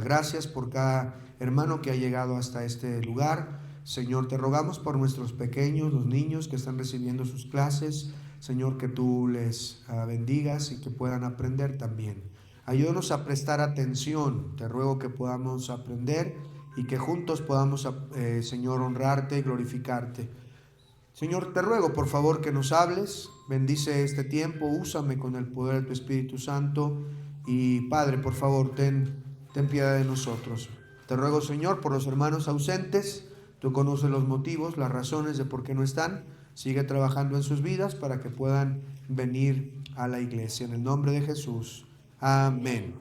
Gracias por cada hermano que ha llegado hasta este lugar. Señor, te rogamos por nuestros pequeños, los niños que están recibiendo sus clases. Señor, que tú les bendigas y que puedan aprender también. Ayúdanos a prestar atención. Te ruego que podamos aprender y que juntos podamos, Señor, honrarte y glorificarte. Señor, te ruego por favor que nos hables, bendice este tiempo, úsame con el poder de tu Espíritu Santo y Padre, por favor, ten piedad de nosotros. Te ruego, Señor, por los hermanos ausentes, tú conoces los motivos, las razones de por qué no están, sigue trabajando en sus vidas para que puedan venir a la iglesia. En el nombre de Jesús, amén.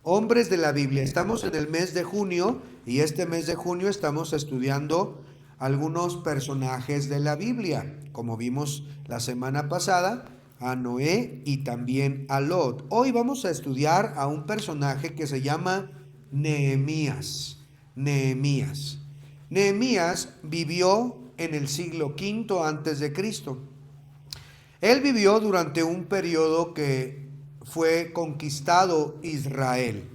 Hombres de la Biblia, estamos en el mes de junio y este mes de junio estamos estudiando algunos personajes de la Biblia, como vimos la semana pasada, a Noé y también a Lot. Hoy vamos a estudiar a un personaje que se llama Nehemías. Nehemías vivió en el siglo V antes de Cristo. Él vivió durante un periodo que fue conquistado Israel.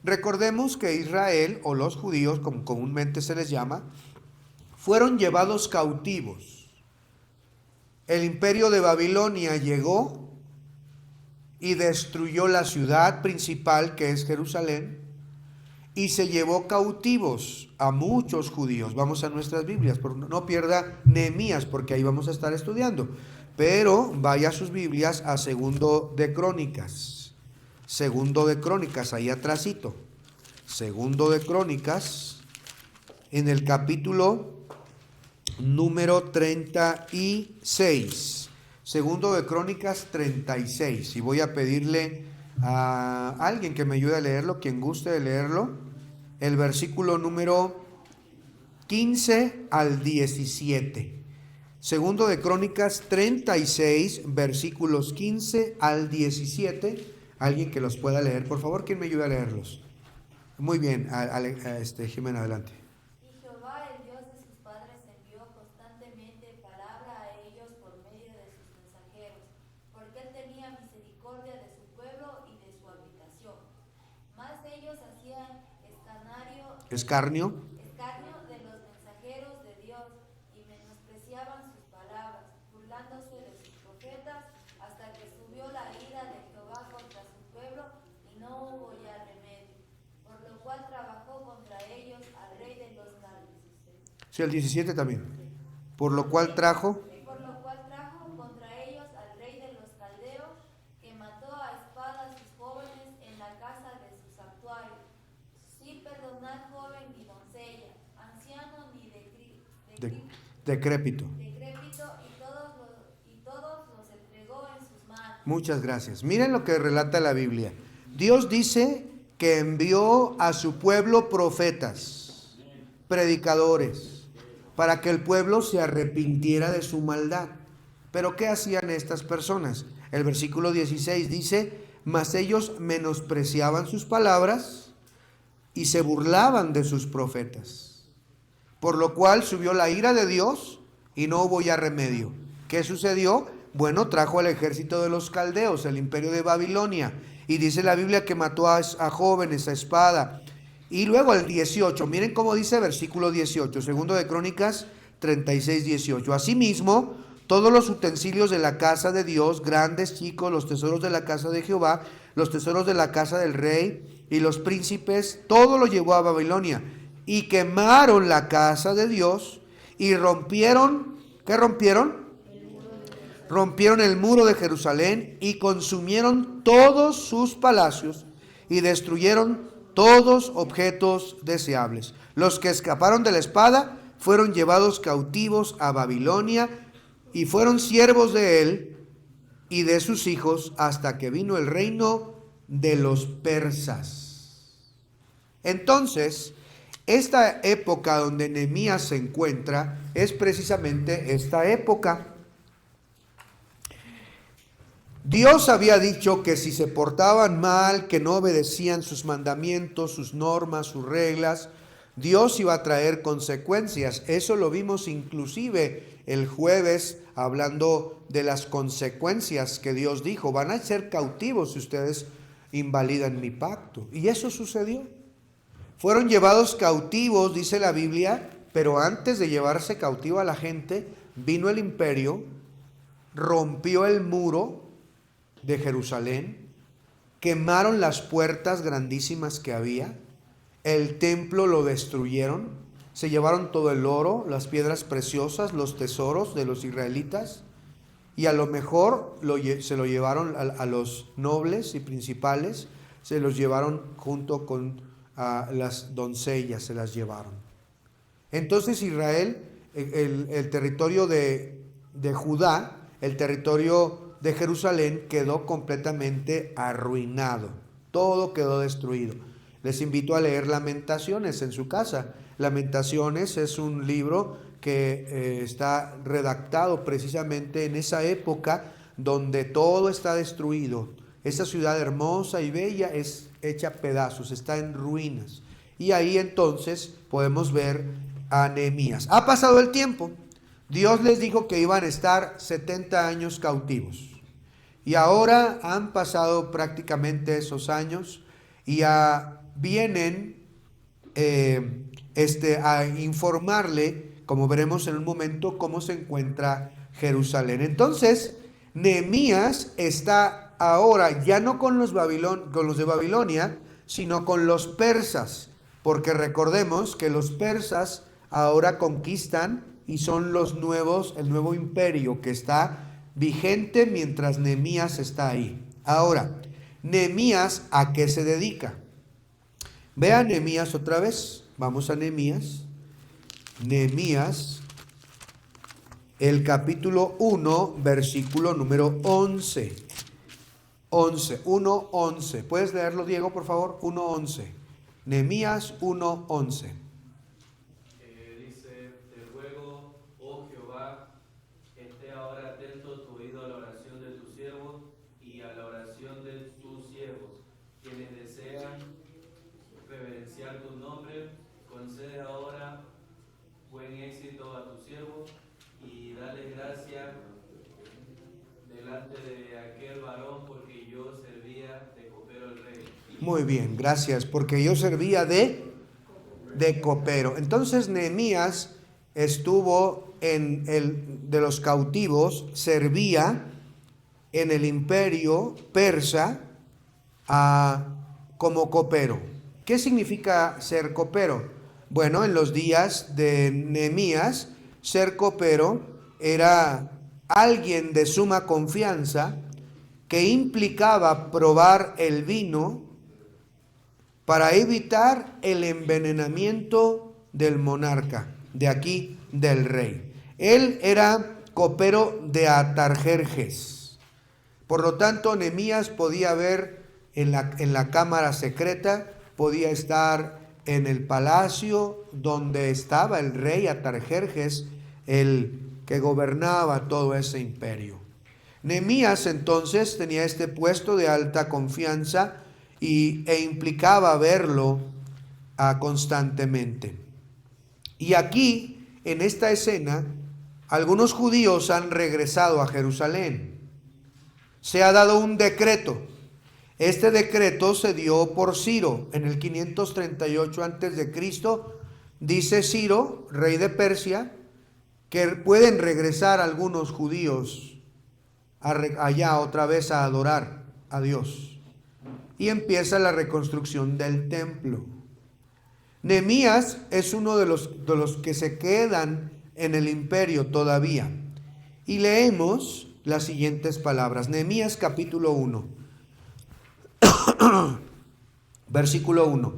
Recordemos que Israel, o los judíos, como comúnmente se les llama, fueron llevados cautivos. El imperio de Babilonia llegó y destruyó la ciudad principal, que es Jerusalén, y se llevó cautivos a muchos judíos. Vamos a nuestras Biblias, no pierda Nehemías, porque ahí vamos a estar estudiando. Pero vaya a sus Biblias a Segundo de Crónicas. Segundo de Crónicas, ahí atrásito. Segundo de Crónicas, en el capítulo número 36. Segundo de Crónicas 36. Y voy a pedirle a alguien que me ayude a leerlo, quien guste de leerlo. El versículo número 15 al 17. Segundo de Crónicas 36, versículos 15 al 17. Alguien que los pueda leer, por favor, ¿quién me ayuda a leerlos? Muy bien, Jimena, adelante. Y Jehová, el Dios de sus padres, envió constantemente palabra a ellos por medio de sus mensajeros, porque él tenía misericordia de su pueblo y de su habitación. Mas ellos hacían escarnio de los mensajeros de Dios y menospreciaban sus palabras, burlándose de sus profetas, hasta que subió la ira de Jehová contra su pueblo y no hubo ya remedio, por lo cual trabajó contra ellos al rey de los caldeos. Sí, el 17 también. Por lo cual trajo contra ellos al rey de los caldeos, que mató a espada a sus jóvenes en la casa de sus actuarios, sin perdonar joven ni doncella, anciano ni decrépito. Y todos los entregó en sus manos. Muchas gracias. Miren lo que relata la Biblia. Dios dice que envió a su pueblo profetas, predicadores, para que el pueblo se arrepintiera de su maldad. Pero ¿qué hacían estas personas? El versículo 16 dice: mas ellos menospreciaban sus palabras y se burlaban de sus profetas, por lo cual subió la ira de Dios y no hubo ya remedio. ¿Qué sucedió? Bueno, trajo al ejército de los caldeos, el imperio de Babilonia, y dice la Biblia que mató a jóvenes a espada. Y luego el 18, miren cómo dice versículo 18, segundo de Crónicas 36, 18. Asimismo, todos los utensilios de la casa de Dios, grandes, chicos, los tesoros de la casa de Jehová, los tesoros de la casa del rey y los príncipes, todo lo llevó a Babilonia. Y quemaron la casa de Dios y rompieron, ¿qué rompieron? Rompieron el muro de Jerusalén y consumieron todos sus palacios y destruyeron todos objetos deseables. Los que escaparon de la espada fueron llevados cautivos a Babilonia y fueron siervos de él y de sus hijos hasta que vino el reino de los persas. Entonces, esta época donde Nehemías se encuentra es precisamente esta época. Dios había dicho que si se portaban mal, que no obedecían sus mandamientos, sus normas, sus reglas, Dios iba a traer consecuencias. Eso lo vimos inclusive el jueves hablando de las consecuencias que Dios dijo. Van a ser cautivos si ustedes invalidan mi pacto. Y eso sucedió. Fueron llevados cautivos, dice la Biblia, pero antes de llevarse cautivo a la gente, vino el imperio, rompió el muro de Jerusalén, quemaron las puertas grandísimas que había, el templo lo destruyeron, se llevaron todo el oro, las piedras preciosas, los tesoros de los israelitas, y a lo mejor se lo llevaron a los nobles y principales, se los llevaron junto con las doncellas, se las llevaron. Entonces Israel, el territorio de Judá, el territorio de Jerusalén quedó completamente arruinado, todo quedó destruido. Les invito a leer Lamentaciones en su casa. Lamentaciones es un libro que está redactado precisamente en esa época donde todo está destruido. Esa ciudad hermosa y bella es hecha pedazos, está en ruinas. Y ahí entonces podemos ver a Nehemías. Ha pasado el tiempo. Dios les dijo que iban a estar 70 años cautivos. Y ahora han pasado prácticamente esos años y vienen a informarle, como veremos en un momento, cómo se encuentra Jerusalén. Entonces, Nehemías está ahora ya no con los de Babilonia, sino con los persas, porque recordemos que los persas ahora conquistan y son el nuevo imperio que está vigente mientras Nehemías está ahí. Ahora, Nehemías, ¿a qué se dedica? Vea Nehemías otra vez. Vamos a Nehemías. Nehemías, el capítulo 1, versículo número 11. 1:11. ¿Puedes leerlo, Diego, por favor? 1:11. Nehemías 1:11. Dice: te ruego, oh Jehová, esté ahora atento tu oído a la oración de tus siervos y a la oración de tus siervos, quienes desean reverenciar tu nombre. Concede ahora buen éxito a tus siervos y dale gracia delante de aquel varón, porque yo servía de copero al rey. Muy bien, gracias, porque yo servía de copero. Entonces Nehemías estuvo de los cautivos, servía en el imperio persa como copero. ¿Qué significa ser copero? Bueno, en los días de Nehemías, ser copero era alguien de suma confianza que implicaba probar el vino para evitar el envenenamiento del monarca, de aquí del rey. Él era copero de Atarjerjes. Por lo tanto, Nehemías podía ver en la cámara secreta, podía estar en el palacio donde estaba el rey Atarjerjes, el que gobernaba todo ese imperio. Nehemías entonces tenía este puesto de alta confianza e implicaba verlo constantemente. Y aquí, en esta escena, algunos judíos han regresado a Jerusalén. Se ha dado un decreto. Este decreto se dio por Ciro en el 538 a.C. Dice Ciro, rey de Persia, que pueden regresar algunos judíos allá otra vez a adorar a Dios. Y empieza la reconstrucción del templo. Nehemías es uno de los que se quedan en el imperio todavía. Y leemos las siguientes palabras. Nehemías capítulo 1. Versículo 1.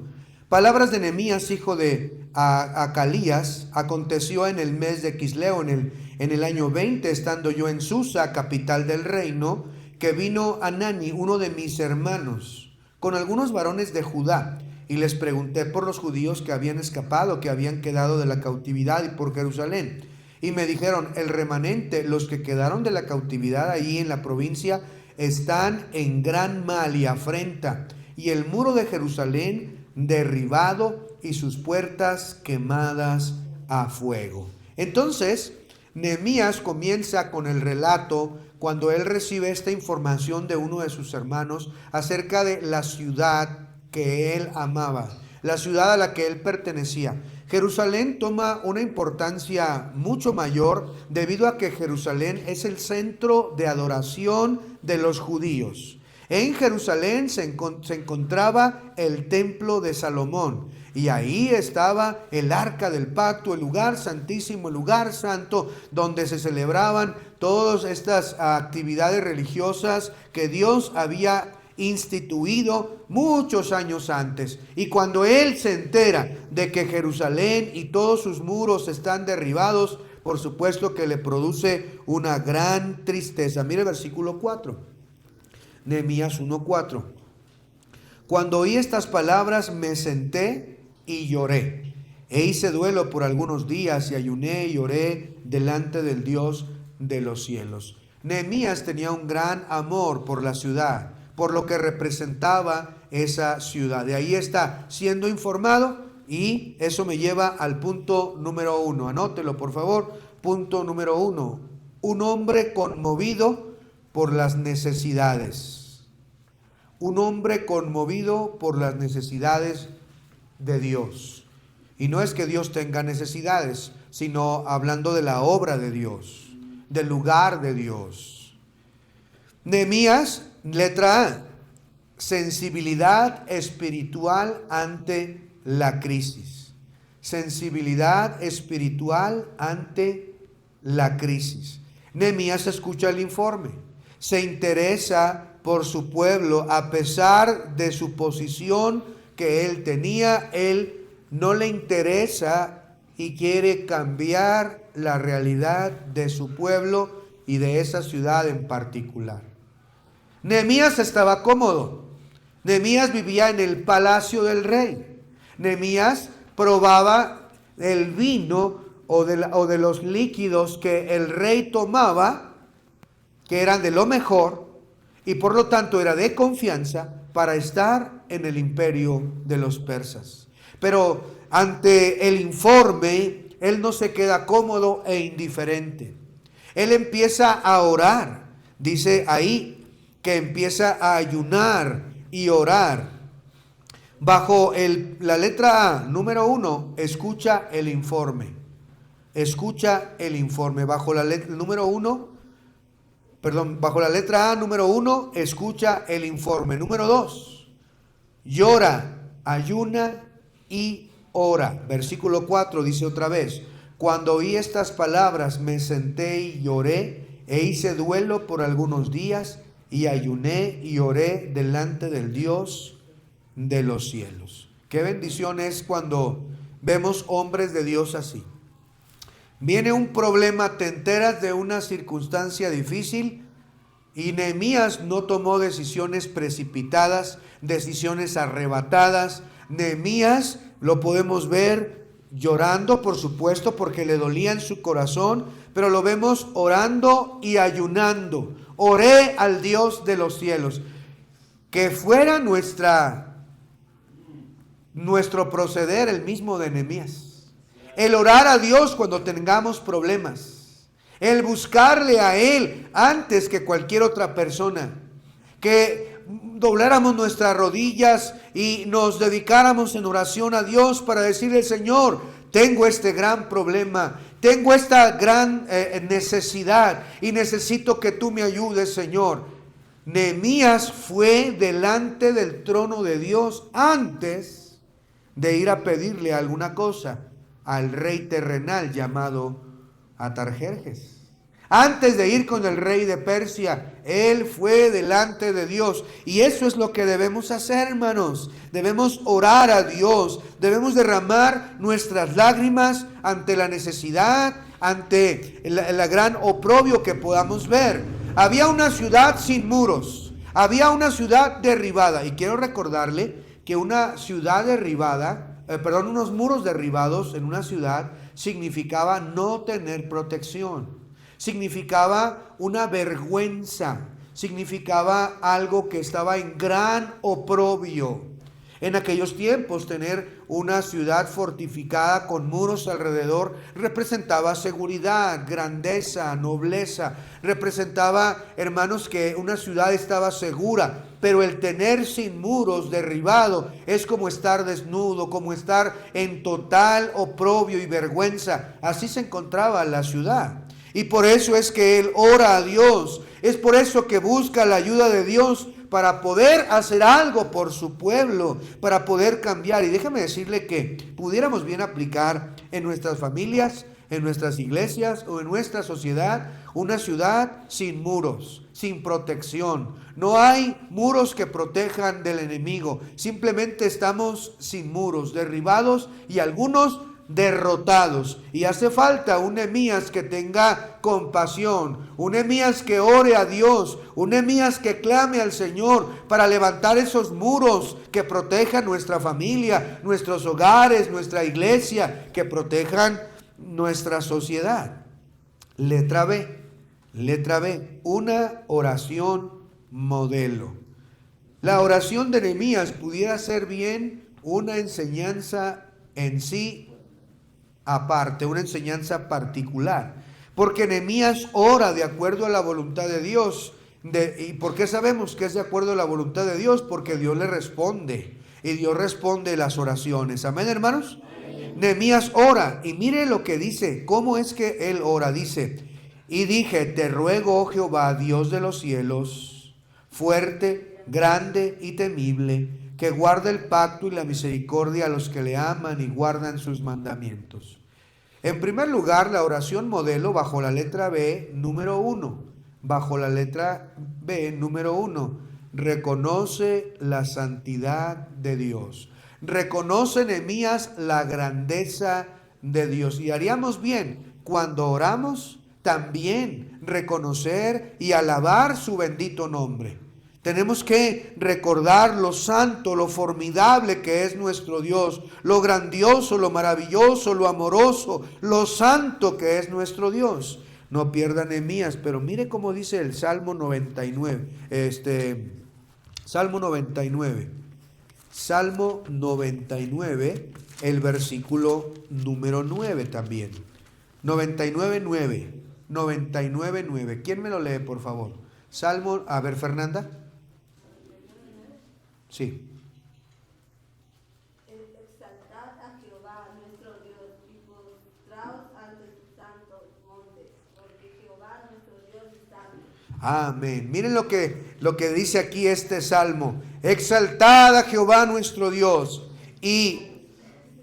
Palabras de Nehemías, hijo de Acalías. Aconteció en el mes de Quisleo, en el año 20, estando yo en Susa, capital del reino, que vino Anani, uno de mis hermanos, con algunos varones de Judá, y les pregunté por los judíos que habían escapado, que habían quedado de la cautividad, y por Jerusalén. Y me dijeron: el remanente, los que quedaron de la cautividad allí en la provincia, están en gran mal y afrenta, y el muro de Jerusalén derribado y sus puertas quemadas a fuego. Entonces, Nehemías comienza con el relato cuando él recibe esta información de uno de sus hermanos acerca de la ciudad que él amaba, la ciudad a la que él pertenecía. Jerusalén toma una importancia mucho mayor debido a que Jerusalén es el centro de adoración de los judíos. En Jerusalén se encontraba el templo de Salomón y ahí estaba el arca del pacto, el lugar santísimo, el lugar santo, donde se celebraban todas estas actividades religiosas que Dios había instituido muchos años antes. Y cuando él se entera de que Jerusalén y todos sus muros están derribados, por supuesto que le produce una gran tristeza. Mire el versículo 4, Nehemías 1:4. Cuando oí estas palabras me senté y lloré, e hice duelo por algunos días y ayuné y oré delante del Dios de los cielos. Nehemías tenía un gran amor por la ciudad, por lo que representaba esa ciudad. De ahí está siendo informado y eso me lleva al punto número 1. Anótelo, por favor. Punto número 1. Un hombre conmovido por las necesidades. Un hombre conmovido por las necesidades de Dios. Y no es que Dios tenga necesidades, sino hablando de la obra de Dios, del lugar de Dios. Nehemías, letra A, sensibilidad espiritual ante la crisis. Sensibilidad espiritual ante la crisis. Nehemías escucha el informe, se interesa por su pueblo a pesar de su posición que él tenía. Él no le interesa y quiere cambiar la realidad de su pueblo y de esa ciudad en particular. Nehemías estaba cómodo. Nehemías vivía en el palacio del rey. Nehemías probaba el vino o de los líquidos que el rey tomaba, que eran de lo mejor, y por lo tanto era de confianza para estar en el imperio de los persas. Pero ante el informe, él no se queda cómodo e indiferente. Él empieza a orar. Dice ahí que empieza a ayunar y orar. Bajo la letra A, número 1, escucha el informe. Escucha el informe. Bajo la letra número 1, bajo la letra A, número 1, escucha el informe. Número 2, llora, ayuna y ora. Versículo 4 dice otra vez: cuando oí estas palabras me senté y lloré, e hice duelo por algunos días, y ayuné y oré delante del Dios de los cielos. Qué bendición es cuando vemos hombres de Dios así. Viene un problema, te enteras de una circunstancia difícil, y Nehemías no tomó decisiones precipitadas, decisiones arrebatadas. Nehemías lo podemos ver llorando, por supuesto, porque le dolía en su corazón, pero lo vemos orando y ayunando. Oré al Dios de los cielos. Que fuera nuestro proceder el mismo de Nehemías. El orar a Dios cuando tengamos problemas. El buscarle a Él antes que cualquier otra persona. Que dobláramos nuestras rodillas y nos dedicáramos en oración a Dios para decirle: Señor, tengo este gran problema, tengo esta gran necesidad y necesito que tú me ayudes, Señor. Nehemías fue delante del trono de Dios antes de ir a pedirle alguna cosa al rey terrenal llamado Atarjerjes. Antes de ir con el rey de Persia, él fue delante de Dios. Y eso es lo que debemos hacer, hermanos. Debemos orar a Dios. Debemos derramar nuestras lágrimas ante la necesidad, ante la gran oprobio que podamos ver. Había una ciudad sin muros. Había una ciudad derribada. Y quiero recordarle que una ciudad derribada, unos muros derribados en una ciudad significaba no tener protección. Significaba una vergüenza, significaba algo que estaba en gran oprobio. En aquellos tiempos, tener una ciudad fortificada con muros alrededor representaba seguridad, grandeza, nobleza. Representaba, hermanos, que una ciudad estaba segura. Pero el tener sin muros, derribado, es como estar desnudo, como estar en total oprobio y vergüenza. Así se encontraba la ciudad. Y por eso es que él ora a Dios. Es por eso que busca la ayuda de Dios para poder hacer algo por su pueblo, para poder cambiar. Y déjame decirle que pudiéramos bien aplicar en nuestras familias, en nuestras iglesias o en nuestra sociedad, una ciudad sin muros, sin protección. No hay muros que protejan del enemigo. Simplemente estamos sin muros, derribados y algunos derrotados. Y hace falta un Nehemías que tenga compasión, un Nehemías que ore a Dios, un Nehemías que clame al Señor para levantar esos muros que protejan nuestra familia, nuestros hogares, nuestra iglesia, que protejan nuestra sociedad. Letra B, una oración modelo. La oración de Nehemías pudiera ser bien una enseñanza en sí aparte, una enseñanza particular, porque Nehemías ora de acuerdo a la voluntad de Dios. ¿Y por qué sabemos que es de acuerdo a la voluntad de Dios? Porque Dios le responde, y Dios responde las oraciones. Amén, hermanos. Nehemías ora, y mire lo que dice. ¿Cómo es que él ora? Dice: y dije, te ruego, oh Jehová, Dios de los cielos, fuerte, grande y temible, que guarde el pacto y la misericordia a los que le aman y guardan sus mandamientos. En primer lugar, la oración modelo bajo la letra B, número 1. Bajo la letra B, número 1, reconoce la santidad de Dios. Reconoce Nehemías la grandeza de Dios. Y haríamos bien cuando oramos también reconocer y alabar su bendito nombre. Tenemos que recordar lo santo, lo formidable que es nuestro Dios, lo grandioso, lo maravilloso, lo amoroso, lo santo que es nuestro Dios. No pierda Nehemías, pero mire cómo dice el Salmo 99. Salmo 99, el versículo número 9 también. 99:9. ¿Quién me lo lee, por favor? Salmo, a ver, Fernanda. Sí. Exaltad a Jehová nuestro Dios y postraos ante sus santos montes, porque Jehová nuestro Dios es santo. Amén. Miren lo que dice aquí este salmo. Exaltad a Jehová nuestro Dios y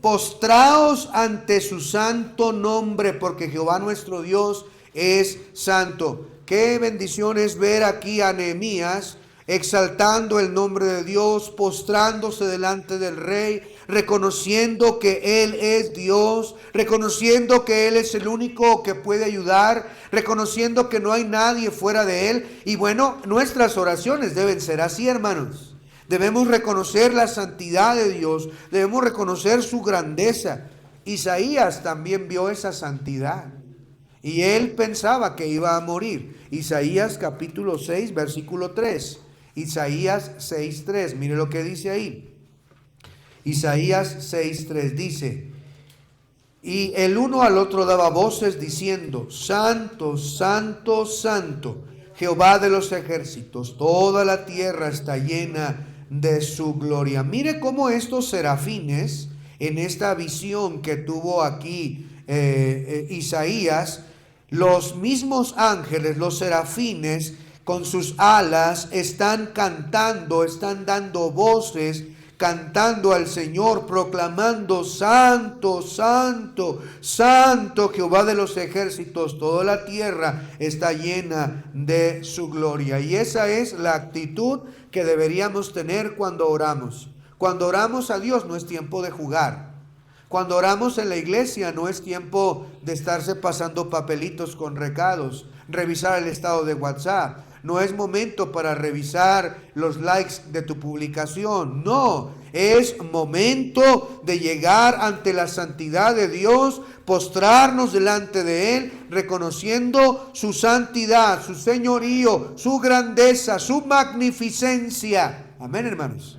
postraos ante su santo nombre, porque Jehová nuestro Dios es santo. Qué bendición es ver aquí a Nehemías exaltando el nombre de Dios, postrándose delante del rey, reconociendo que Él es Dios, reconociendo que Él es el único que puede ayudar, reconociendo que no hay nadie fuera de Él. Y bueno, nuestras oraciones deben ser así, hermanos. Debemos reconocer la santidad de Dios, debemos reconocer su grandeza. Isaías también vio esa santidad y él pensaba que iba a morir. Isaías capítulo 6, versículo 3. Isaías 6:3, mire lo que dice ahí. Isaías 6:3 dice: y el uno al otro daba voces diciendo: Santo, santo, santo, Jehová de los ejércitos, toda la tierra está llena de su gloria. Mire cómo estos serafines, en esta visión que tuvo aquí Isaías, los mismos ángeles, los serafines, con sus alas están cantando, están dando voces, cantando al Señor, proclamando: Santo, santo, santo, Jehová de los ejércitos, toda la tierra está llena de su gloria. Y esa es la actitud que deberíamos tener cuando oramos. Cuando oramos a Dios no es tiempo de jugar. Cuando oramos en la iglesia no es tiempo de estarse pasando papelitos con recados, revisar el estado de WhatsApp. No es momento para revisar los likes de tu publicación. No, es momento de llegar ante la santidad de Dios, postrarnos delante de Él, reconociendo su santidad, su señorío, su grandeza, su magnificencia. Amén, hermanos.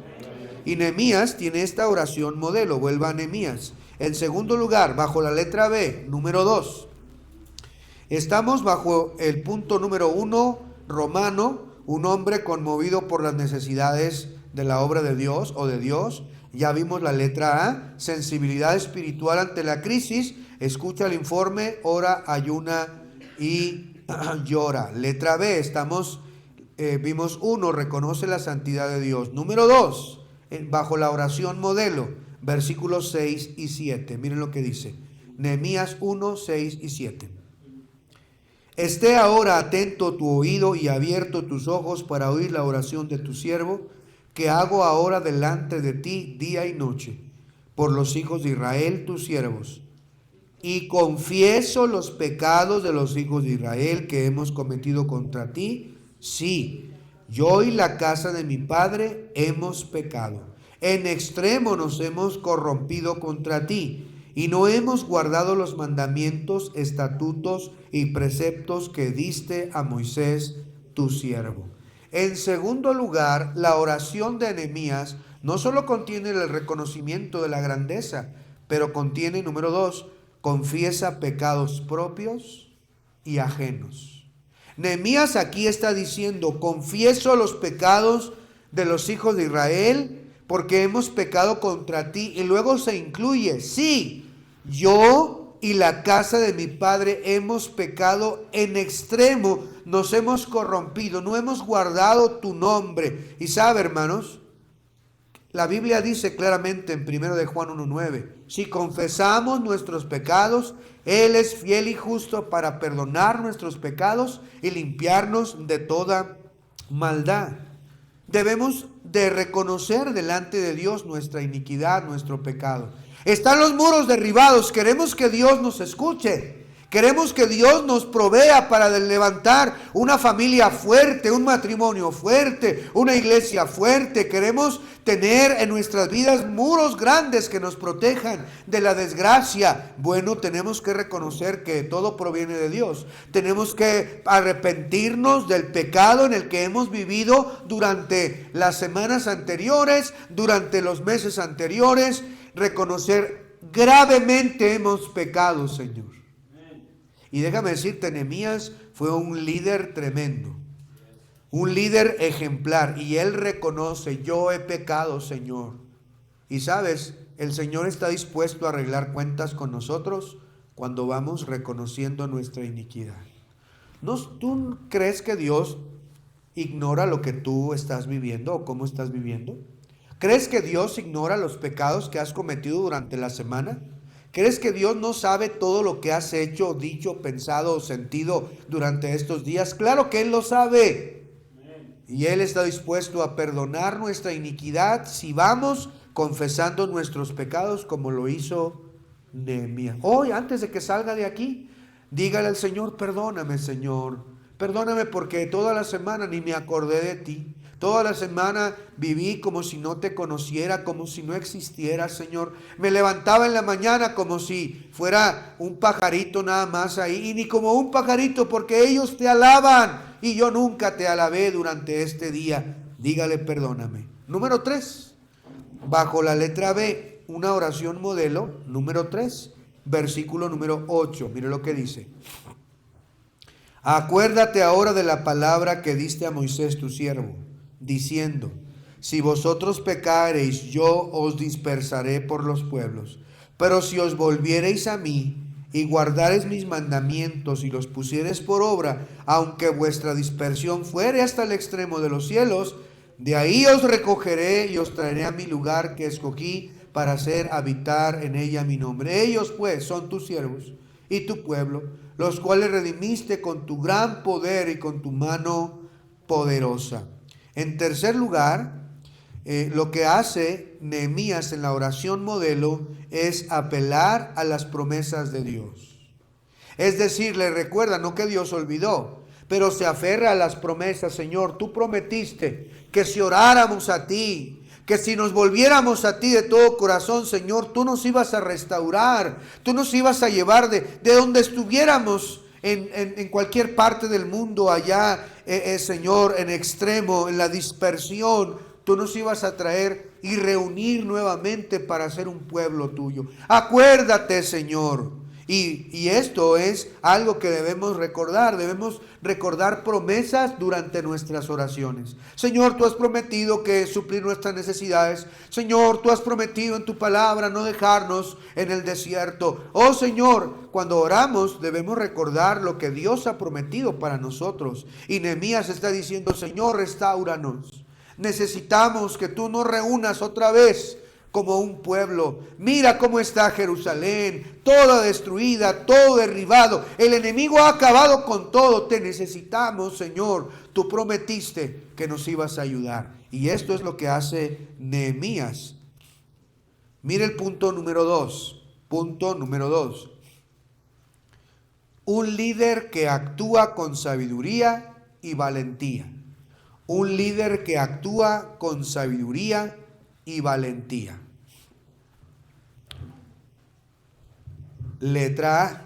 Y Nehemías tiene esta oración modelo. Vuelva a Nehemías. En segundo lugar, bajo la letra B, número 2. Estamos bajo el punto número 1, romano, un hombre conmovido por las necesidades de la obra de Dios o de Dios. Ya vimos la letra A, sensibilidad espiritual ante la crisis. Escucha el informe, ora, ayuna y llora. Letra B, vimos 1, reconoce la santidad de Dios. Número 2, bajo la oración modelo, versículos 6 y 7. Miren lo que dice. Nehemías 1, 6 y 7. Esté ahora atento tu oído y abierto tus ojos para oír la oración de tu siervo, que hago ahora delante de ti día y noche, por los hijos de Israel, tus siervos. Y confieso los pecados de los hijos de Israel que hemos cometido contra ti. Sí, yo y la casa de mi padre hemos pecado. En extremo nos hemos corrompido contra ti, y no hemos guardado los mandamientos, estatutos y preceptos que diste a Moisés, tu siervo. En segundo lugar, la oración de Nehemías no solo contiene el reconocimiento de la grandeza, pero contiene, número 2, confiesa pecados propios y ajenos. Nehemías aquí está diciendo, confieso los pecados de los hijos de Israel porque hemos pecado contra ti, y luego se incluye, sí, yo y la casa de mi padre hemos pecado en extremo, nos hemos corrompido, no hemos guardado tu nombre. Y sabe, hermanos, la Biblia dice claramente en 1 de Juan 1:9, si confesamos nuestros pecados, Él es fiel y justo para perdonar nuestros pecados y limpiarnos de toda maldad. Debemos de reconocer delante de Dios nuestra iniquidad, nuestro pecado. Están los muros derribados, queremos que Dios nos escuche. Queremos que Dios nos provea para levantar una familia fuerte, un matrimonio fuerte, una iglesia fuerte. Queremos tener en nuestras vidas muros grandes que nos protejan de la desgracia. Bueno, tenemos que reconocer que todo proviene de Dios. Tenemos que arrepentirnos del pecado en el que hemos vivido durante las semanas anteriores, durante los meses anteriores. Reconocer gravemente hemos pecado, Señor. Y déjame decirte, Nehemías fue un líder tremendo, un líder ejemplar, y él reconoce, yo he pecado, Señor. Y sabes, el Señor está dispuesto a arreglar cuentas con nosotros cuando vamos reconociendo nuestra iniquidad. ¿Tú crees que Dios ignora lo que tú estás viviendo o cómo estás viviendo? ¿Crees que Dios ignora los pecados que has cometido durante la semana? ¿Crees que Dios no sabe todo lo que has hecho, dicho, pensado o sentido durante estos días? Claro que Él lo sabe. Y Él está dispuesto a perdonar nuestra iniquidad si vamos confesando nuestros pecados como lo hizo Nehemías. Hoy, antes de que salga de aquí, dígale al Señor, perdóname, Señor. Perdóname porque toda la semana ni me acordé de ti. Toda la semana viví como si no te conociera, como si no existiera, Señor. Me levantaba en la mañana como si fuera un pajarito nada más ahí. Y ni como un pajarito porque ellos te alaban y yo nunca te alabé durante este día. Dígale, perdóname. Número 3, bajo la letra B, una oración modelo. Número 3, versículo número 8. Mire lo que dice. Acuérdate ahora de la palabra que diste a Moisés tu siervo, diciendo, si vosotros pecareis, yo os dispersaré por los pueblos. Pero si os volviereis a mí y guardareis mis mandamientos y los pusiereis por obra, aunque vuestra dispersión fuere hasta el extremo de los cielos, de ahí os recogeré y os traeré a mi lugar que escogí para hacer habitar en ella mi nombre. Ellos pues son tus siervos y tu pueblo, los cuales redimiste con tu gran poder y con tu mano poderosa. En tercer lugar, lo que hace Nehemías en la oración modelo es apelar a las promesas de Dios. Es decir, le recuerda, no que Dios olvidó, pero se aferra a las promesas. Señor, tú prometiste que si oráramos a ti, que si nos volviéramos a ti de todo corazón, Señor, tú nos ibas a restaurar, tú nos ibas a llevar de donde estuviéramos en cualquier parte del mundo, allá, Señor, en extremo, en la dispersión, tú nos ibas a traer y reunir nuevamente para ser un pueblo tuyo. Acuérdate, Señor. Y esto es algo que debemos recordar promesas durante nuestras oraciones. Señor, tú has prometido que suplir nuestras necesidades. Señor, tú has prometido en tu palabra no dejarnos en el desierto. Oh Señor, cuando oramos debemos recordar lo que Dios ha prometido para nosotros. Y Nehemías está diciendo, Señor, restáuranos. Necesitamos que tú nos reúnas otra vez como un pueblo. Mira cómo está Jerusalén, toda destruida, todo derribado. El enemigo ha acabado con todo. Te necesitamos, Señor. Tú prometiste que nos ibas a ayudar. Y esto es lo que hace Nehemías. Mire el punto número 2. Punto número 2. Un líder que actúa con sabiduría y valentía. Un líder que actúa con sabiduría y valentía. Letra A.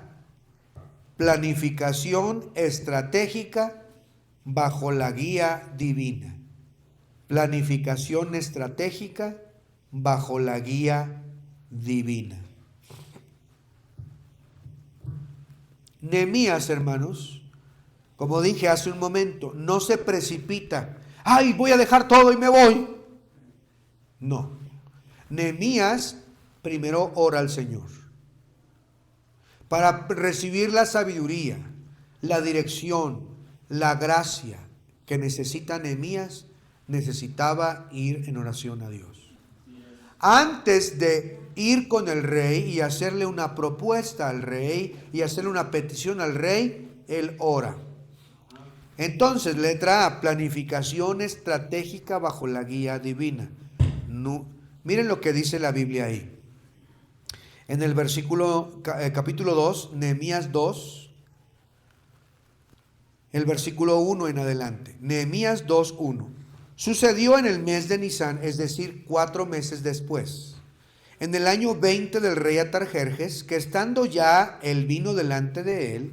Planificación estratégica bajo la guía divina. Planificación estratégica bajo la guía divina. Nehemías, hermanos, como dije hace un momento, no se precipita. Ay, voy a dejar todo y me voy. No. Nehemías primero ora al Señor para recibir la sabiduría, la dirección, la gracia que necesita Nehemías. Necesitaba ir en oración a Dios. Antes de ir con el rey y hacerle una propuesta al rey y hacerle una petición al rey, él ora. Entonces, letra A, planificación estratégica bajo la guía divina. No, miren lo que dice la Biblia ahí. En el capítulo 2, Nehemías 2, el versículo 1 en adelante. Nehemías 2:1. Sucedió en el mes de Nisán, es decir, 4 meses después, en el año 20 del rey Atarjerjes, que estando ya el vino delante de él,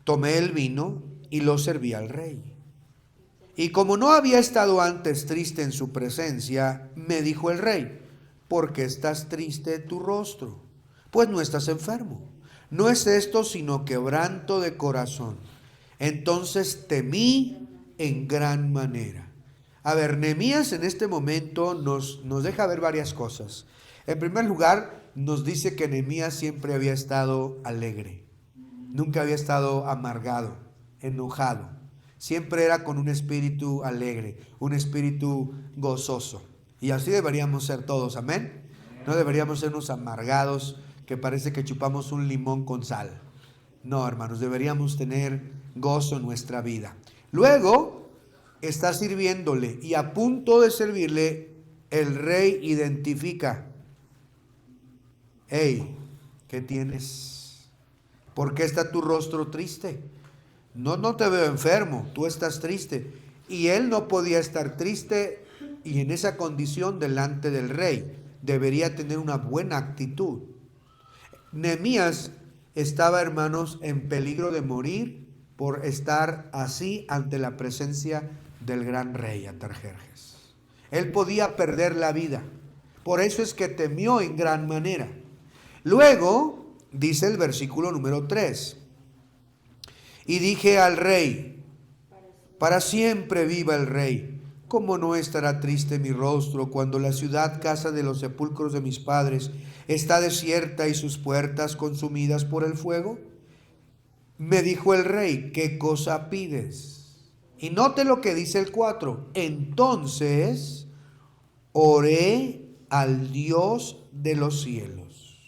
tomé el vino y lo serví al rey. Y como no había estado antes triste en su presencia, me dijo el rey, ¿por qué estás triste tu rostro? Pues no estás enfermo. No es esto sino quebranto de corazón. Entonces temí en gran manera. A ver, Nehemías en este momento nos deja ver varias cosas. En primer lugar, nos dice que Nehemías siempre había estado alegre. Nunca había estado amargado, enojado. Siempre era con un espíritu alegre, un espíritu gozoso. Y así deberíamos ser todos, amén. No deberíamos ser unos amargados que parece que chupamos un limón con sal. No, hermanos, deberíamos tener gozo en nuestra vida. Luego está sirviéndole y a punto de servirle, el rey identifica: hey, ¿qué tienes? ¿Por qué está tu rostro triste? No te veo enfermo, tú estás triste. Y él no podía estar triste y en esa condición delante del rey. Debería tener una buena actitud. Nehemías estaba, hermanos, en peligro de morir por estar así ante la presencia del gran rey Atarjerjes. Él podía perder la vida. Por eso es que temió en gran manera. Luego, dice el versículo número 3. Y dije al rey, para siempre viva el rey. ¿Cómo no estará triste mi rostro cuando la ciudad, casa de los sepulcros de mis padres, está desierta y sus puertas consumidas por el fuego? Me dijo el rey, ¿qué cosa pides? Y note lo que dice el 4. Entonces oré al Dios de los cielos.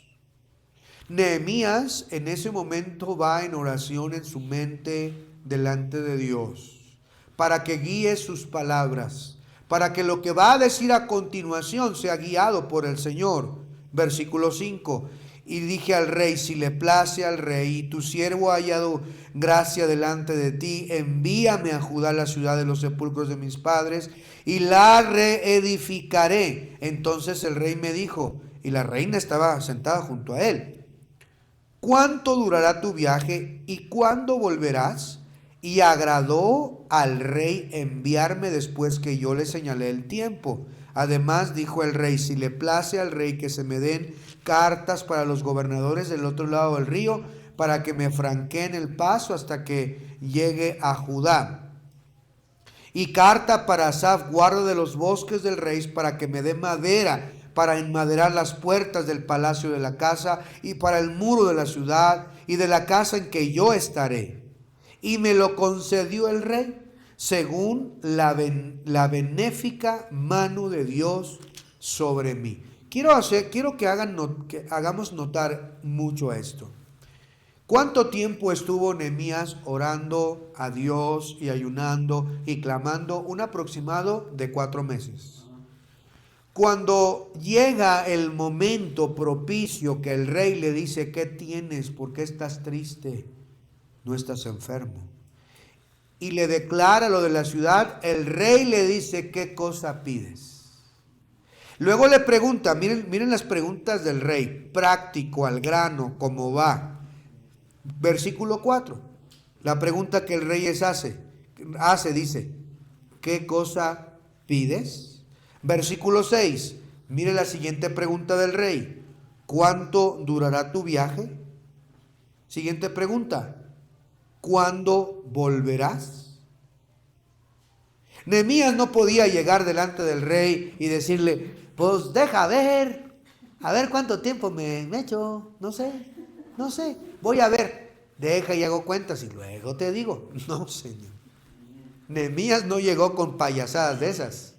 Nehemías en ese momento va en oración en su mente delante de Dios, para que guíe sus palabras, para que lo que va a decir a continuación sea guiado por el Señor. Versículo 5. Y dije al rey, si le place al rey y tu siervo ha hallado gracia delante de ti, envíame a Judá, la ciudad de los sepulcros de mis padres, y la reedificaré. Entonces el rey me dijo, y la reina estaba sentada junto a él, ¿cuánto durará tu viaje y cuándo volverás? Y agradó al rey enviarme después que yo le señalé el tiempo. Además, dijo el rey, si le place al rey que se me den cartas para los gobernadores del otro lado del río, para que me franqueen el paso hasta que llegue a Judá. Y carta para Asaf, guarda de los bosques del rey, para que me dé madera para enmaderar las puertas del palacio de la casa y para el muro de la ciudad y de la casa en que yo estaré. Y me lo concedió el rey, según la benéfica mano de Dios sobre mí. Quiero que hagamos notar mucho esto. ¿Cuánto tiempo estuvo Nehemías orando a Dios y ayunando y clamando? Un aproximado de 4 meses. Cuando llega el momento propicio que el rey le dice, ¿qué tienes? ¿Por qué estás triste? No estás enfermo. Y le declara lo de la ciudad, el rey le dice, ¿qué cosa pides? Luego le pregunta, miren las preguntas del rey, práctico, al grano, cómo va. Versículo 4, la pregunta que el rey hace, dice, ¿qué cosa pides? Versículo 6, mire la siguiente pregunta del rey, ¿cuánto durará tu viaje? Siguiente pregunta, ¿cuándo volverás? Nehemías no podía llegar delante del rey y decirle, pues deja ver, a ver cuánto tiempo me echo, no sé, voy a ver, deja y hago cuentas y luego te digo. No, Señor. Nehemías no llegó con payasadas de esas,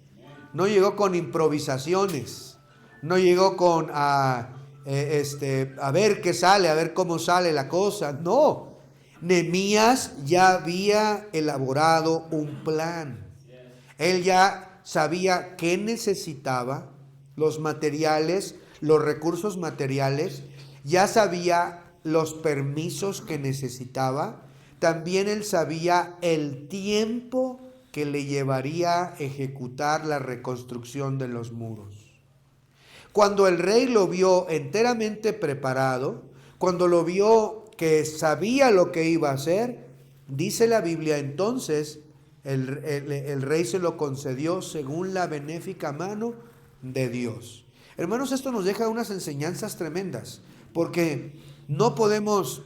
no llegó con improvisaciones, no llegó con a ver qué sale, a ver cómo sale la cosa, no. Nehemías ya había elaborado un plan. Él ya sabía qué necesitaba, los materiales, los recursos materiales, ya sabía los permisos que necesitaba, también él sabía el tiempo que le llevaría a ejecutar la reconstrucción de los muros. Cuando el rey lo vio enteramente preparado, cuando lo vio que sabía lo que iba a hacer, dice la Biblia, entonces el rey se lo concedió según la benéfica mano de Dios. Hermanos, esto nos deja unas enseñanzas tremendas, porque no podemos,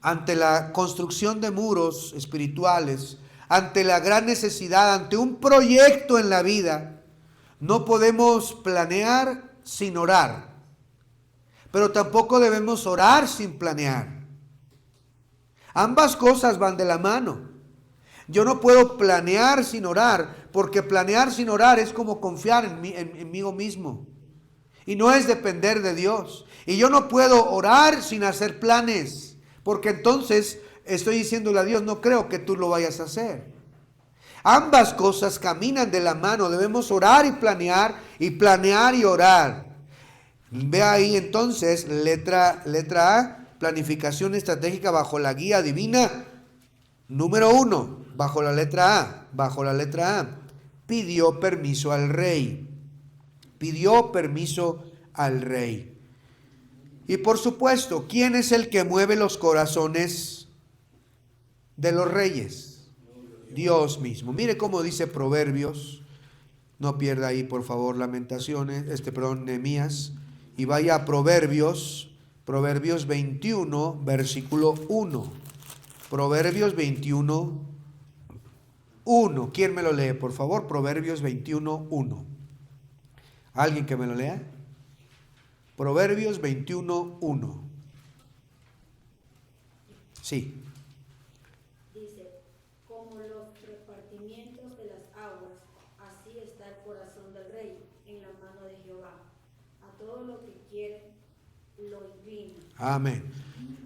ante la construcción de muros espirituales, ante la gran necesidad, ante un proyecto en la vida, no podemos planear sin orar, pero tampoco debemos orar sin planear. Ambas cosas van de la mano. Yo no puedo planear sin orar, porque planear sin orar es como confiar en mí mismo. Y no es depender de Dios. Y yo no puedo orar sin hacer planes, porque entonces estoy diciéndole a Dios, no creo que tú lo vayas a hacer. Ambas cosas caminan de la mano. Debemos orar y planear y orar. Ve ahí entonces, letra A, planificación estratégica bajo la guía divina. Número 1, bajo la letra A, pidió permiso al rey. Y por supuesto, ¿quién es el que mueve los corazones de los reyes? Dios mismo. Mire cómo dice Proverbios. No pierda ahí, por favor, Nehemías. Y vaya a Proverbios 21, versículo 1. Proverbios 21, 1. ¿Quién me lo lee, por favor? Proverbios 21, 1. ¿Alguien que me lo lea? Proverbios 21, 1. Sí. Dice, como los repartimientos de las aguas, así está el corazón del rey en la mano de Jehová. A todo lo que quiere, lo inclina. Amén.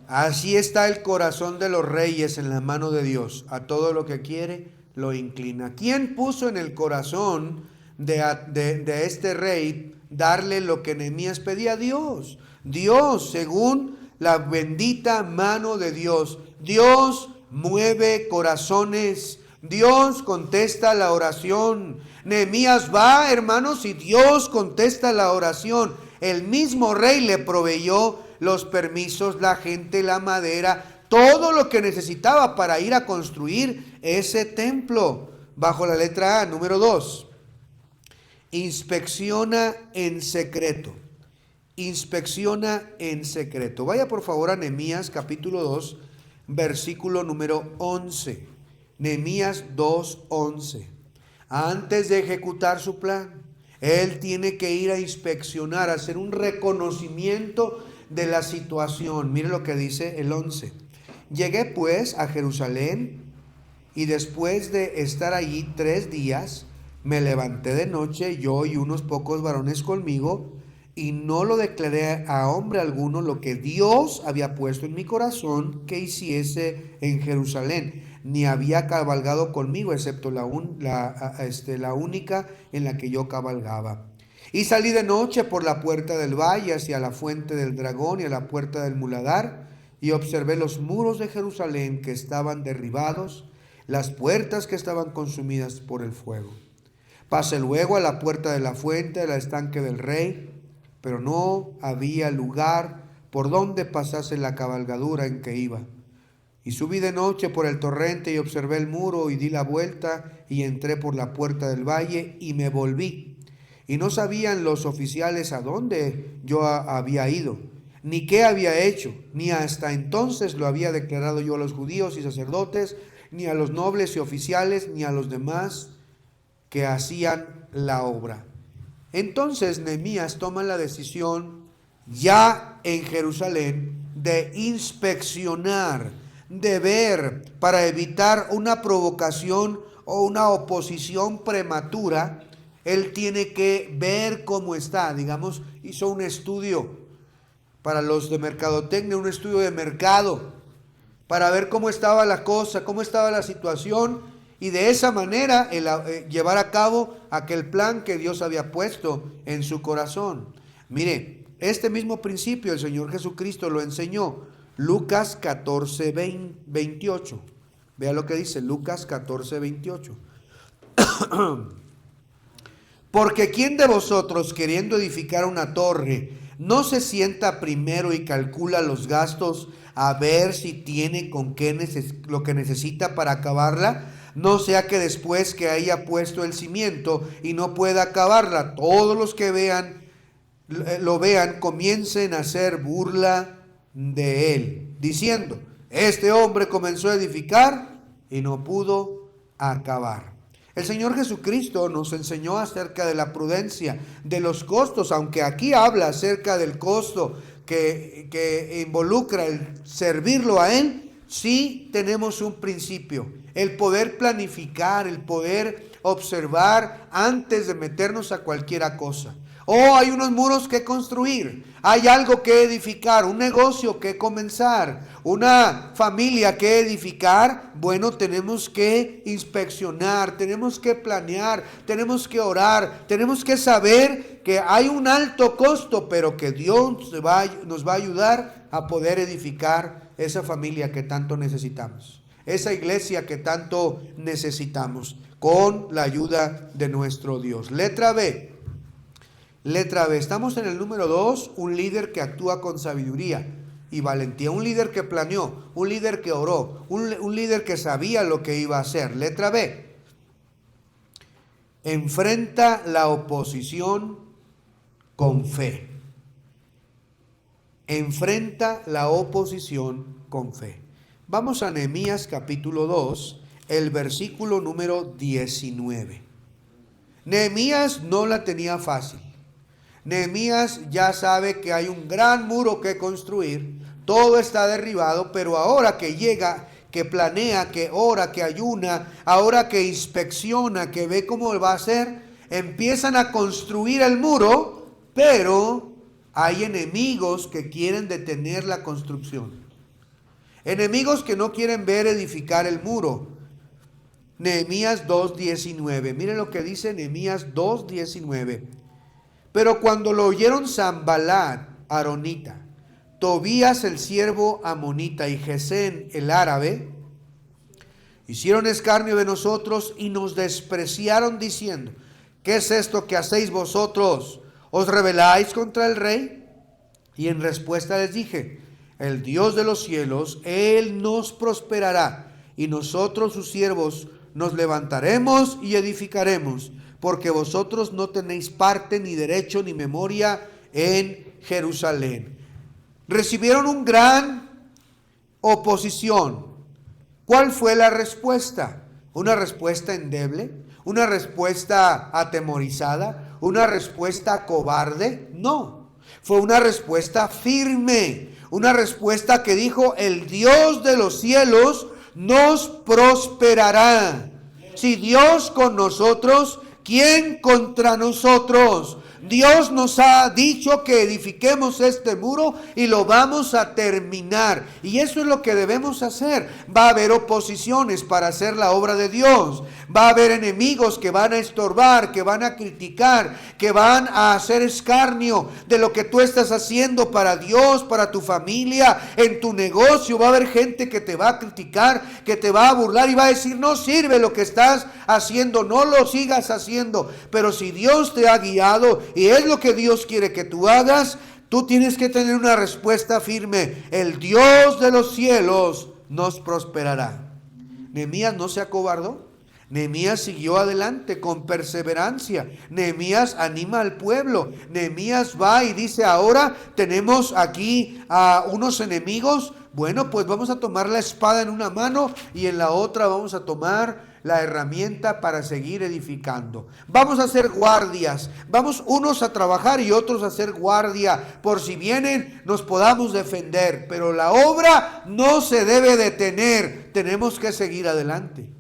Así está el corazón de los reyes en la mano de Dios. A todo lo que quiere, lo inclina. ¿Quién puso en el corazón de este rey darle lo que Nehemías pedía? Dios. Dios, según la bendita mano de Dios. Dios mueve corazones. Dios contesta la oración. Nehemías va, hermanos, y Dios contesta la oración. El mismo rey le proveyó los permisos, la gente, la madera, todo lo que necesitaba para ir a construir ese templo. Bajo la letra A, número 2. Inspecciona en secreto. Inspecciona en secreto. Vaya por favor a Nehemías capítulo 2, versículo número 11. Nehemías 2:11. Antes de ejecutar su plan, él tiene que ir a inspeccionar, a hacer un reconocimiento de la situación. Mire lo que dice el 11. Llegué pues a Jerusalén y después de estar allí 3 días, me levanté de noche, yo y unos pocos varones conmigo, y no lo declaré a hombre alguno lo que Dios había puesto en mi corazón que hiciese en Jerusalén, ni había cabalgado conmigo, excepto la única en la que yo cabalgaba. Y salí de noche por la puerta del valle hacia la fuente del dragón y a la puerta del muladar, y observé los muros de Jerusalén que estaban derribados, las puertas que estaban consumidas por el fuego. Pasé luego a la puerta de la fuente del estanque del rey, pero no había lugar por donde pasase la cabalgadura en que iba. Y subí de noche por el torrente y observé el muro y di la vuelta y entré por la puerta del valle y me volví. Y no sabían los oficiales a dónde yo había ido, ni qué había hecho, ni hasta entonces lo había declarado yo a los judíos y sacerdotes, ni a los nobles y oficiales, ni a los demás que hacían la obra. Entonces Nehemías toma la decisión ya en Jerusalén de inspeccionar, de ver, para evitar una provocación o una oposición prematura. Él tiene que ver cómo está, digamos, hizo un estudio para los de mercadotecnia, un estudio de mercado, para ver cómo estaba la cosa, cómo estaba la situación, y de esa manera llevar a cabo aquel plan que Dios había puesto en su corazón. Mire, este mismo principio el Señor Jesucristo lo enseñó. Lucas 14:28. Vea lo que dice Lucas 14:28. Porque ¿quién de vosotros, queriendo edificar una torre, no se sienta primero y calcula los gastos a ver si tiene con qué lo que necesita para acabarla? No sea que después que haya puesto el cimiento y no pueda acabarla, todos los que lo vean comiencen a hacer burla de él, diciendo: este hombre comenzó a edificar y no pudo acabar. El Señor Jesucristo nos enseñó acerca de la prudencia, de los costos, aunque aquí habla acerca del costo que involucra el servirlo a Él. Sí tenemos un principio, el poder planificar, el poder observar antes de meternos a cualquier cosa. Hay unos muros que construir, hay algo que edificar, un negocio que comenzar, una familia que edificar. Bueno, tenemos que inspeccionar, tenemos que planear, tenemos que orar, tenemos que saber que hay un alto costo, pero que Dios nos va a ayudar a poder edificar esa familia que tanto necesitamos, esa iglesia que tanto necesitamos, con la ayuda de nuestro Dios. Letra B. Estamos en el número 2, un líder que actúa con sabiduría y valentía, un líder que planeó, un líder que oró, un líder que sabía lo que iba a hacer. Letra B. Enfrenta la oposición con fe. Enfrenta la oposición con fe. Vamos a Nehemías capítulo 2, el versículo número 19. Nehemías no la tenía fácil. Nehemías ya sabe que hay un gran muro que construir, todo está derribado, pero ahora que llega, que planea, que ora, que ayuna, ahora que inspecciona, que ve cómo va a hacer, empiezan a construir el muro, pero hay enemigos que quieren detener la construcción. Enemigos que no quieren ver edificar el muro. Nehemías 2:19. Miren lo que dice Nehemías 2:19. Pero cuando lo oyeron Sanballat, aronita, Tobías el siervo amonita y Gesén el árabe, hicieron escarnio de nosotros y nos despreciaron diciendo: ¿qué es esto que hacéis vosotros? ¿Os rebeláis contra el rey? Y en respuesta les dije: el Dios de los cielos, Él nos prosperará, y nosotros sus siervos nos levantaremos y edificaremos, porque vosotros no tenéis parte, ni derecho, ni memoria en Jerusalén. Recibieron un gran oposición. ¿Cuál fue la respuesta? ¿Una respuesta endeble? ¿Una respuesta atemorizada? ¿Una respuesta cobarde? No, fue una respuesta firme, una respuesta que dijo: el Dios de los cielos nos prosperará. Si Dios con nosotros, ¿quién contra nosotros? Dios nos ha dicho que edifiquemos este muro y lo vamos a terminar. Y eso es lo que debemos hacer. Va a haber oposiciones para hacer la obra de Dios. Va a haber enemigos que van a estorbar, que van a criticar, que van a hacer escarnio de lo que tú estás haciendo para Dios, para tu familia, en tu negocio. Va a haber gente que te va a criticar, que te va a burlar y va a decir: no sirve lo que estás haciendo, no lo sigas haciendo. Pero si Dios te ha guiado y es lo que Dios quiere que tú hagas, tú tienes que tener una respuesta firme: el Dios de los cielos nos prosperará. Nehemías no se acobardó. Nehemías siguió adelante con perseverancia. Nehemías anima al pueblo. Nehemías va y dice: ahora tenemos aquí a unos enemigos. Bueno, pues vamos a tomar la espada en una mano y en la otra vamos a tomar la herramienta para seguir edificando. Vamos a hacer guardias. Vamos unos a trabajar y otros a hacer guardia. Por si vienen, nos podamos defender. Pero la obra no se debe detener. Tenemos que seguir adelante.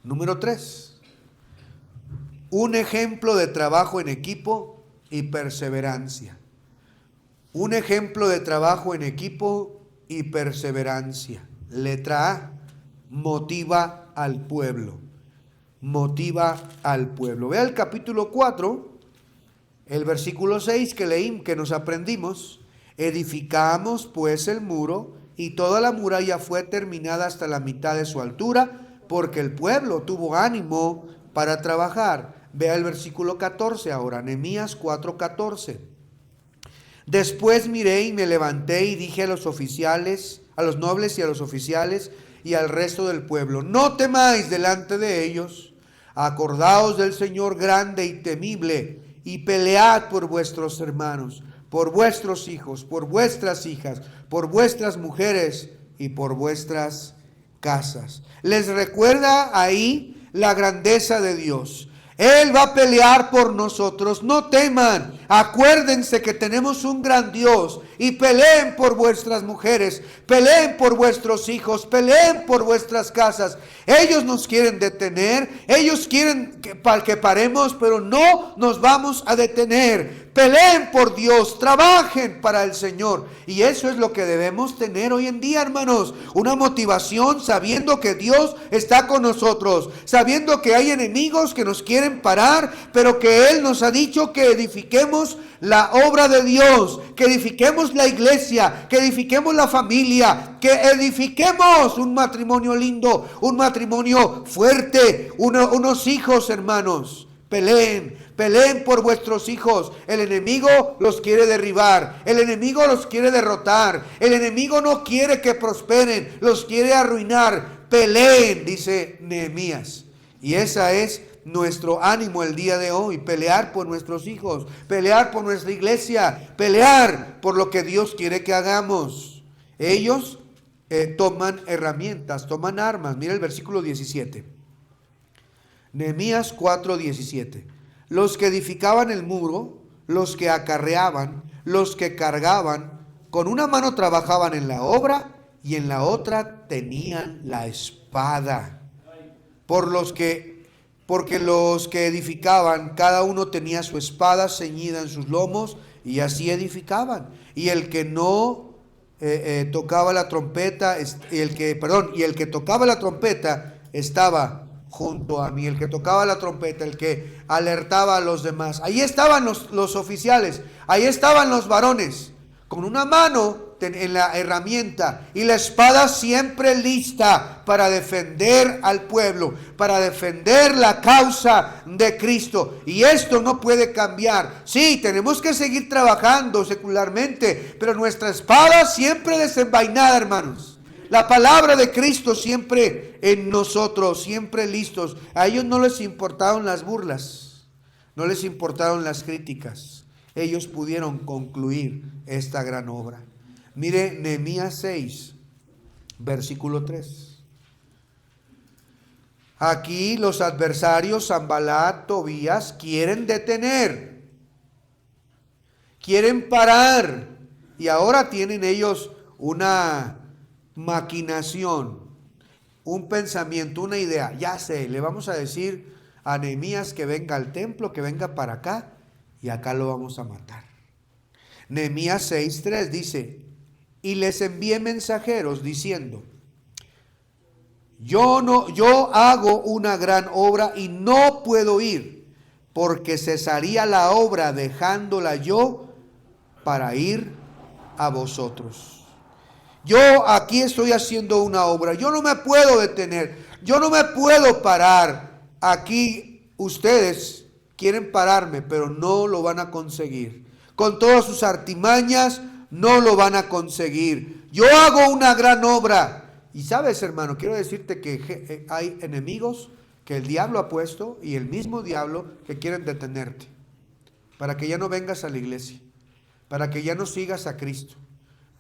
Número 3. Un ejemplo de trabajo en equipo y perseverancia. Un ejemplo de trabajo en equipo y perseverancia. Letra A. Motiva al pueblo. Motiva al pueblo. Vea el capítulo 4, el versículo 6 que nos aprendimos. Edificamos pues el muro, y toda la muralla fue terminada hasta la mitad de su altura, porque el pueblo tuvo ánimo para trabajar. Vea el versículo 14 ahora, Nehemías 4:14. Después miré y me levanté y dije a los oficiales, a los nobles y a los oficiales y al resto del pueblo: no temáis delante de ellos, acordaos del Señor grande y temible, y pelead por vuestros hermanos, por vuestros hijos, por vuestras hijas, por vuestras mujeres y por vuestras casas. Les recuerda ahí la grandeza de Dios. Él va a pelear por nosotros. No teman. Acuérdense que tenemos un gran Dios. Y peleen por vuestras mujeres. Peleen por vuestros hijos. Peleen por vuestras casas. Ellos nos quieren detener. Ellos quieren que paremos, pero no nos vamos a detener. Peleen por Dios. Trabajen para el Señor. Y eso es lo que debemos tener hoy en día, hermanos. Una motivación sabiendo que Dios está con nosotros. Sabiendo que hay enemigos que nos quieren parar, pero que Él nos ha dicho que edifiquemos la obra de Dios, que edifiquemos la iglesia, que edifiquemos la familia, que edifiquemos un matrimonio lindo, un matrimonio fuerte, unos hijos, hermanos. Peleen por vuestros hijos. El enemigo los quiere derribar, el enemigo los quiere derrotar, el enemigo no quiere que prosperen, los quiere arruinar. Peleen, dice Nehemías. Y esa es nuestro ánimo el día de hoy: pelear por nuestros hijos, pelear por nuestra iglesia, pelear por lo que Dios quiere que hagamos. Ellos toman herramientas, toman armas. Mira el versículo 17. Nehemías 4:17. Los que edificaban el muro, los que acarreaban, los que cargaban, con una mano trabajaban en la obra y en la otra tenían la espada. Porque los que edificaban, cada uno tenía su espada ceñida en sus lomos, y así edificaban. Y el que no tocaba la trompeta, y el que tocaba la trompeta estaba junto a mí. El que tocaba la trompeta, el que alertaba a los demás. Ahí estaban los oficiales, ahí estaban los varones, con una mano en la herramienta y la espada siempre lista para defender al pueblo, para defender la causa de Cristo. Y esto no puede cambiar. Sí, tenemos que seguir trabajando secularmente, pero nuestra espada siempre desenvainada, hermanos. La palabra de Cristo siempre en nosotros, siempre listos. A ellos no les importaron las burlas, no les importaron las críticas. Ellos pudieron concluir esta gran obra. Mire Nehemías 6, versículo 3. Aquí los adversarios, Sanbalat, Tobías, quieren detener, quieren parar. Y ahora tienen ellos una maquinación, un pensamiento, una idea. Ya sé, le vamos a decir a Nehemías que venga al templo, que venga para acá, y acá lo vamos a matar. Nehemías 6:3 dice: y les envié mensajeros diciendo: yo hago una gran obra y no puedo ir, porque cesaría la obra dejándola yo para ir a vosotros. Yo aquí estoy haciendo una obra, yo no me puedo detener, yo no me puedo parar. Aquí ustedes quieren pararme, pero no lo van a conseguir. Con todas sus artimañas no lo van a conseguir. Yo hago una gran obra. Y sabes, hermano, quiero decirte que hay enemigos que el diablo ha puesto, y el mismo diablo, que quieren detenerte, para que ya no vengas a la iglesia, para que ya no sigas a Cristo,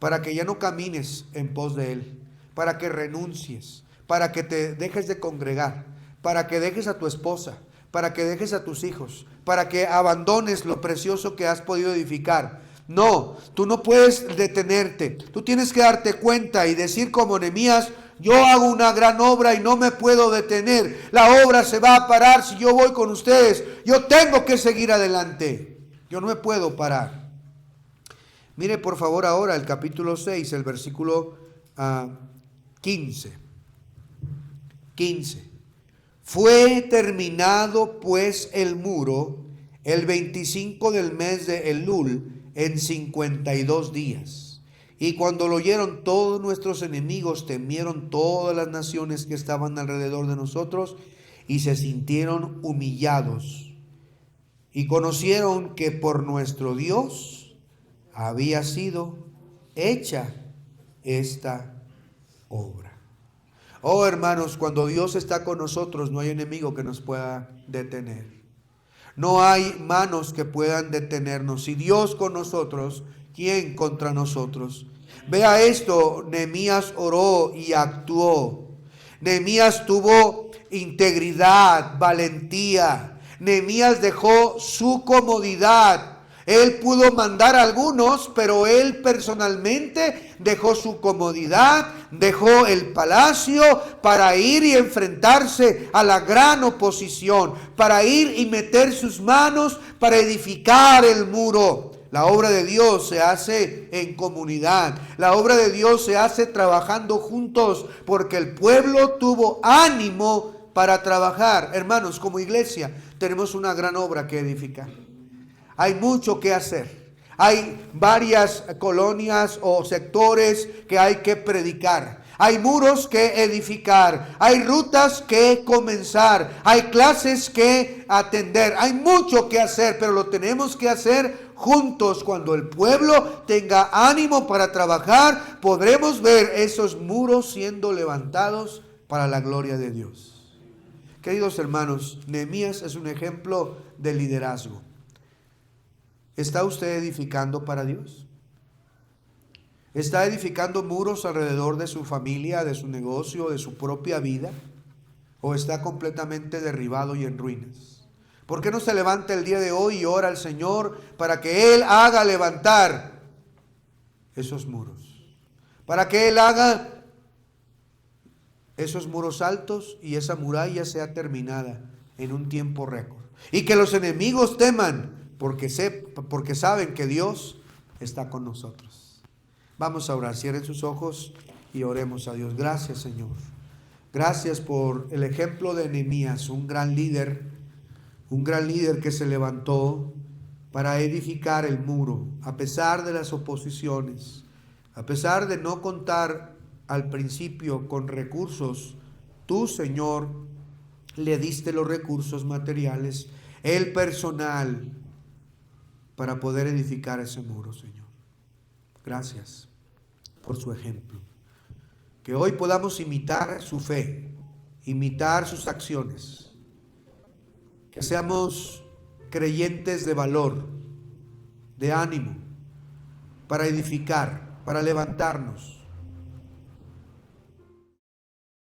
para que ya no camines en pos de Él, para que renuncies, para que te dejes de congregar, para que dejes a tu esposa, para que dejes a tus hijos, para que abandones lo precioso que has podido edificar. No, tú no puedes detenerte. Tú tienes que darte cuenta y decir como Nehemías: yo hago una gran obra y no me puedo detener. La obra se va a parar si yo voy con ustedes. Yo tengo que seguir adelante. Yo no me puedo parar. Mire por favor ahora el capítulo 6, el versículo 15. Fue terminado pues el muro el 25 del mes de Elul, en 52 días. Y cuando lo oyeron todos nuestros enemigos, temieron todas las naciones que estaban alrededor de nosotros, y se sintieron humillados, y conocieron que por nuestro Dios había sido hecha esta obra. Oh hermanos, cuando Dios está con nosotros, no hay enemigo que nos pueda detener. No hay manos que puedan detenernos. Si Dios con nosotros, ¿quién contra nosotros? Vea esto, Nehemías oró y actuó. Nehemías tuvo integridad, valentía. Nehemías dejó su comodidad. Él pudo mandar a algunos, pero él personalmente dejó su comodidad, dejó el palacio para ir y enfrentarse a la gran oposición, para ir y meter sus manos para edificar el muro. La obra de Dios se hace en comunidad. La obra de Dios se hace trabajando juntos, porque el pueblo tuvo ánimo para trabajar. Hermanos, como iglesia tenemos una gran obra que edificar. Hay mucho que hacer. Hay varias colonias o sectores que hay que predicar. Hay muros que edificar. Hay rutas que comenzar. Hay clases que atender. Hay mucho que hacer, pero lo tenemos que hacer juntos. Cuando el pueblo tenga ánimo para trabajar, podremos ver esos muros siendo levantados para la gloria de Dios. Queridos hermanos, Nehemías es un ejemplo de liderazgo. ¿Está usted edificando para Dios? ¿Está edificando muros alrededor de su familia, de su negocio, de su propia vida? ¿O está completamente derribado y en ruinas? ¿Por qué no se levanta el día de hoy y ora al Señor para que Él haga levantar esos muros? Para que Él haga esos muros altos y esa muralla sea terminada en un tiempo récord. Y que los enemigos teman, porque saben que Dios está con nosotros. Vamos a orar. Cierren sus ojos y oremos a Dios. Gracias, Señor. Gracias por el ejemplo de Nehemías, un gran líder que se levantó para edificar el muro, a pesar de las oposiciones, a pesar de no contar al principio con recursos. Tú, Señor, le diste los recursos materiales, el personal, para poder edificar ese muro, Señor. Gracias por su ejemplo. Que hoy podamos imitar su fe, imitar sus acciones. Que seamos creyentes de valor, de ánimo, para edificar, para levantarnos,